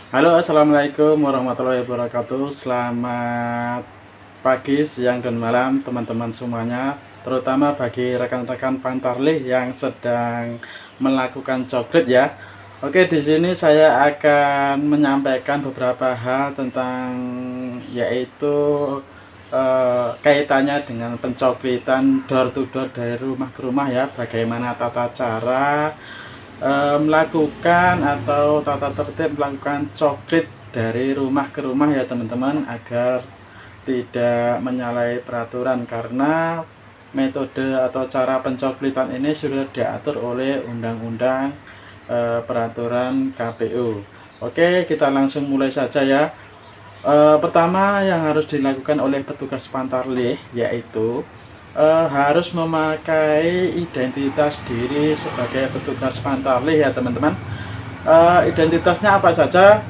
Halo, assalamualaikum warahmatullahi wabarakatuh. Selamat pagi, siang, dan malam, teman-teman semuanya. Terutama bagi rekan-rekan pantarlih yang sedang melakukan coklit ya. Oke, di sini saya akan menyampaikan beberapa hal tentang yaitu kaitannya dengan pencoklitan door to door dari rumah ke rumah ya. Bagaimana tata cara melakukan atau tata tertib melakukan coklit dari rumah ke rumah ya teman-teman, agar tidak menyalahi peraturan, karena metode atau cara pencoklitan ini sudah diatur oleh undang-undang peraturan KPU. Oke, kita langsung mulai saja ya. Pertama yang harus dilakukan oleh petugas pantarlih yaitu harus memakai identitas diri sebagai petugas pantarlih ya teman-teman. Identitasnya apa saja?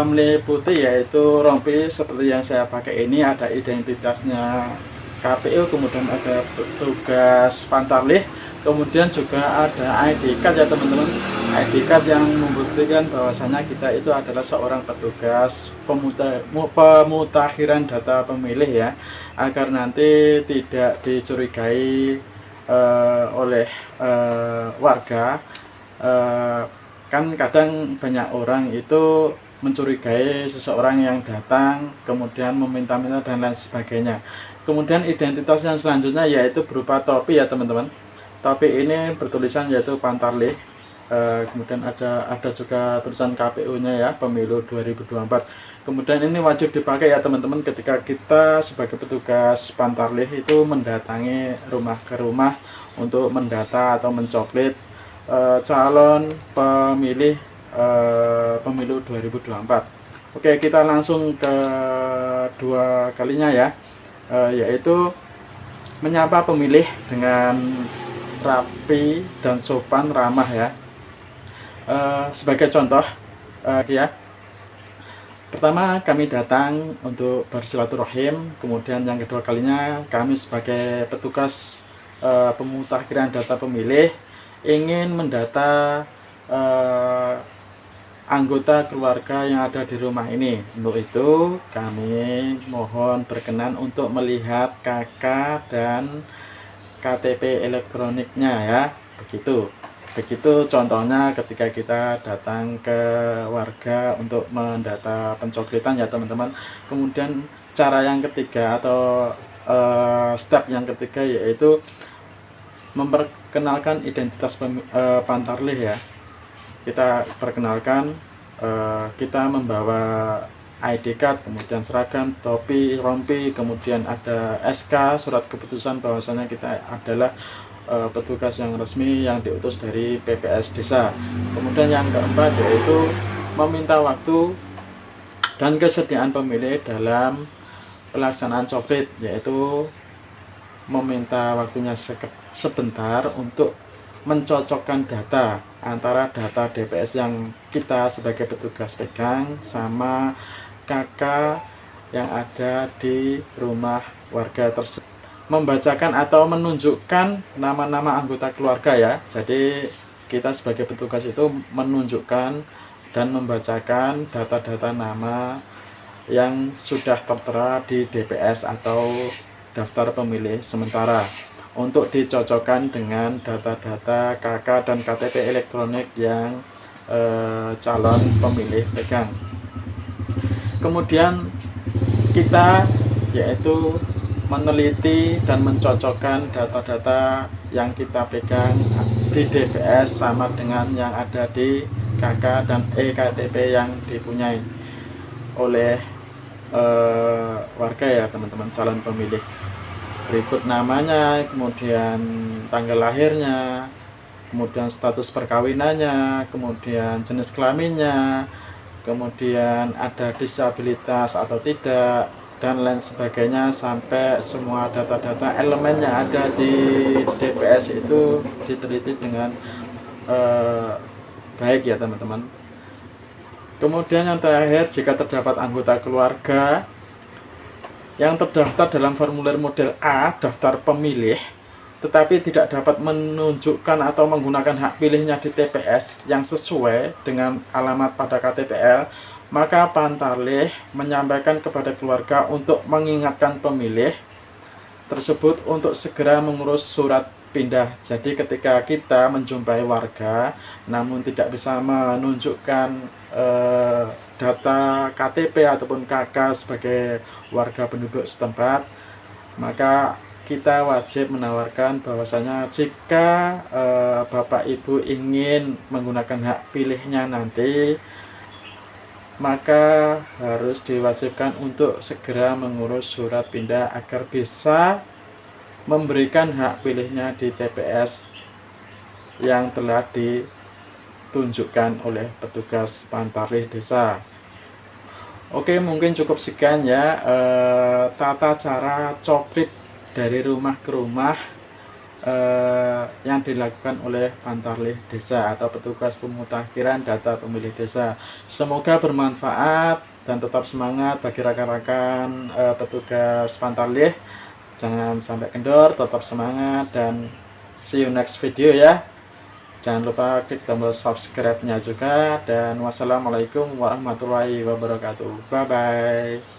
Meliputi yaitu rompi seperti yang saya pakai ini, ada identitasnya KPU, kemudian ada petugas pantarlih, kemudian juga ada ID card ya teman-teman. ID card yang membuktikan bahwasanya kita itu adalah seorang petugas pemutakhiran data pemilih ya, agar nanti tidak dicurigai oleh warga. Kan kadang banyak orang itu mencurigai seseorang yang datang kemudian meminta-minta dan lain sebagainya. Kemudian identitas yang selanjutnya yaitu berupa topi ya teman-teman. Topi ini bertulisan yaitu pantarlih. Kemudian ada juga tulisan KPU-nya ya, pemilu 2024. Kemudian ini wajib dipakai ya teman-teman ketika kita sebagai petugas pantarlih itu mendatangi rumah ke rumah untuk mendata atau mencoklit calon pemilih pemilu 2024. Oke, kita langsung ke dua kalinya ya, yaitu menyapa pemilih dengan rapi dan sopan ramah ya. Sebagai contoh ya, pertama kami datang untuk bersilaturahim, kemudian yang kedua kalinya kami sebagai petugas pemutakhiran data pemilih ingin mendata anggota keluarga yang ada di rumah ini. Untuk itu kami mohon berkenan untuk melihat KK dan KTP elektroniknya ya. Begitu contohnya ketika kita datang ke warga untuk mendata pencoklitan ya teman-teman. Kemudian cara yang ketiga atau step yang ketiga yaitu memperkenalkan identitas pantarlih ya. Kita perkenalkan, kita membawa ID card, kemudian seragam, topi, rompi, kemudian ada SK, surat keputusan bahwasanya kita adalah petugas yang resmi yang diutus dari PPS desa. Kemudian yang keempat yaitu meminta waktu dan kesediaan pemilih dalam pelaksanaan coklit, yaitu meminta waktunya sebentar untuk mencocokkan data antara data DPS yang kita sebagai petugas pegang sama KK yang ada di rumah warga tersebut, membacakan atau menunjukkan nama-nama anggota keluarga ya. Jadi kita sebagai petugas itu menunjukkan dan membacakan data-data nama yang sudah tertera di DPS atau daftar pemilih sementara, untuk dicocokkan dengan data-data KK dan KTP elektronik yang calon pemilih pegang. Kemudian kita yaitu meneliti dan mencocokkan data-data yang kita pegang di DPS sama dengan yang ada di KK dan EKTP yang dipunyai oleh warga ya teman-teman, calon pemilih. Berikut namanya, kemudian tanggal lahirnya, kemudian status perkawinannya, kemudian jenis kelaminnya, kemudian ada disabilitas atau tidak, dan lain sebagainya, sampai semua data-data elemen yang ada di DPS itu diteliti dengan baik ya teman-teman. Kemudian yang terakhir, jika terdapat anggota keluarga yang terdaftar dalam formulir model A daftar pemilih tetapi tidak dapat menunjukkan atau menggunakan hak pilihnya di TPS yang sesuai dengan alamat pada KTPL, maka Pantarlih menyampaikan kepada keluarga untuk mengingatkan pemilih tersebut untuk segera mengurus surat pindah. Jadi ketika kita menjumpai warga namun tidak bisa menunjukkan data KTP ataupun KK sebagai warga penduduk setempat, maka kita wajib menawarkan bahwasanya jika Bapak Ibu ingin menggunakan hak pilihnya nanti, maka harus diwajibkan untuk segera mengurus surat pindah agar bisa memberikan hak pilihnya di TPS yang telah ditunjukkan oleh petugas Pantarlih desa. Oke, mungkin cukup sekian ya tata cara cokrip dari rumah ke rumah yang dilakukan oleh Pantarlih desa atau petugas pemutakhiran data pemilih desa. Semoga bermanfaat dan tetap semangat bagi rekan-rekan petugas Pantarlih. Jangan sampai kendor, tetap semangat, dan see you next video ya. Jangan lupa klik tombol subscribe-nya juga, dan wassalamualaikum warahmatullahi wabarakatuh. Bye bye.